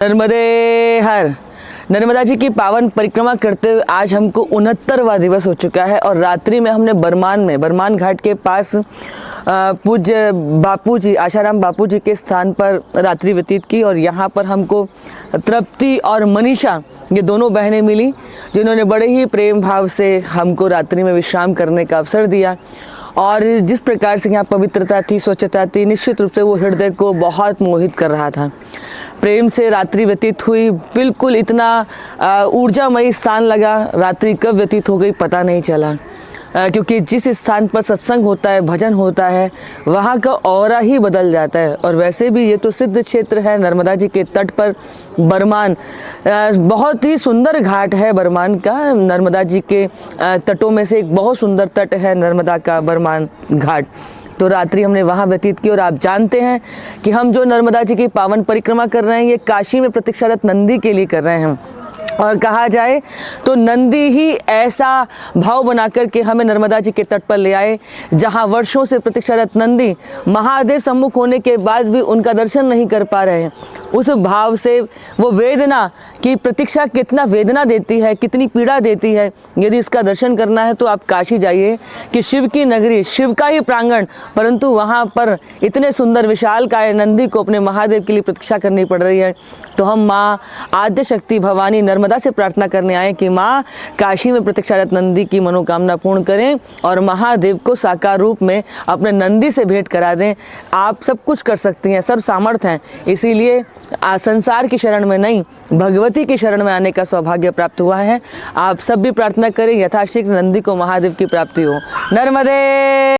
नर्मदे हर। नर्मदा जी की पावन परिक्रमा करते हुए आज हमको 69वां दिवस हो चुका है और रात्रि में हमने बरमान घाट के पास पूज्य बापू जी, आशाराम बापू जी के स्थान पर रात्रि व्यतीत की। और यहाँ पर हमको तृप्ति और मनीषा, ये दोनों बहनें मिली जिन्होंने बड़े ही प्रेम भाव से हमको रात्रि में विश्राम करने का अवसर दिया। और जिस प्रकार से यहाँ पवित्रता थी, स्वच्छता थी, निश्चित रूप से वो हृदय को बहुत मोहित कर रहा था। प्रेम से रात्रि व्यतीत हुई, बिल्कुल इतना ऊर्जामयी स्थान लगा। रात्रि कब व्यतीत हो गई पता नहीं चला, क्योंकि जिस स्थान पर सत्संग होता है, भजन होता है, वहाँ का ऑरा ही बदल जाता है। और वैसे भी ये तो सिद्ध क्षेत्र है, नर्मदा जी के तट पर बरमान, बहुत ही सुंदर घाट है बरमान का। नर्मदा जी के तटों में से एक बहुत सुंदर तट है नर्मदा का बरमान घाट। तो रात्रि हमने वहाँ व्यतीत की। और आप जानते हैं कि हम जो नर्मदा जी की पावन परिक्रमा कर रहे हैं, ये काशी में प्रतीक्षारत नंदी के लिए कर रहे हैं। और कहा जाए तो नंदी ही ऐसा भाव बनाकर के हमें नर्मदा जी के तट पर ले आए, जहां वर्षों से प्रतीक्षारत नंदी महादेव सम्मुख होने के बाद भी उनका दर्शन नहीं कर पा रहे हैं। उस भाव से वो वेदना की प्रतीक्षा कितना वेदना देती है, कितनी पीड़ा देती है। यदि इसका दर्शन करना है तो आप काशी जाइए, कि शिव की नगरी, शिव का ही प्रांगण, परंतु वहाँ पर इतने सुंदर विशालकाय नंदी को अपने महादेव के लिए प्रतीक्षा करनी पड़ रही है। तो हम माँ आद्य शक्ति भवानी नर्मदा से प्रार्थना करने आए कि माँ काशी में प्रतीक्षारत नंदी की मनोकामना पूर्ण करें और महादेव को साकार रूप में अपने नंदी से भेंट करा दें। आप सब कुछ कर सकती हैं, सब सामर्थ्य हैं, इसीलिए संसार की शरण में नहीं, भगवती की शरण में आने का सौभाग्य प्राप्त हुआ है। आप सब भी प्रार्थना करें, यथाशीघ्र नंदी को महादेव की प्राप्ति हो। नर्मदे।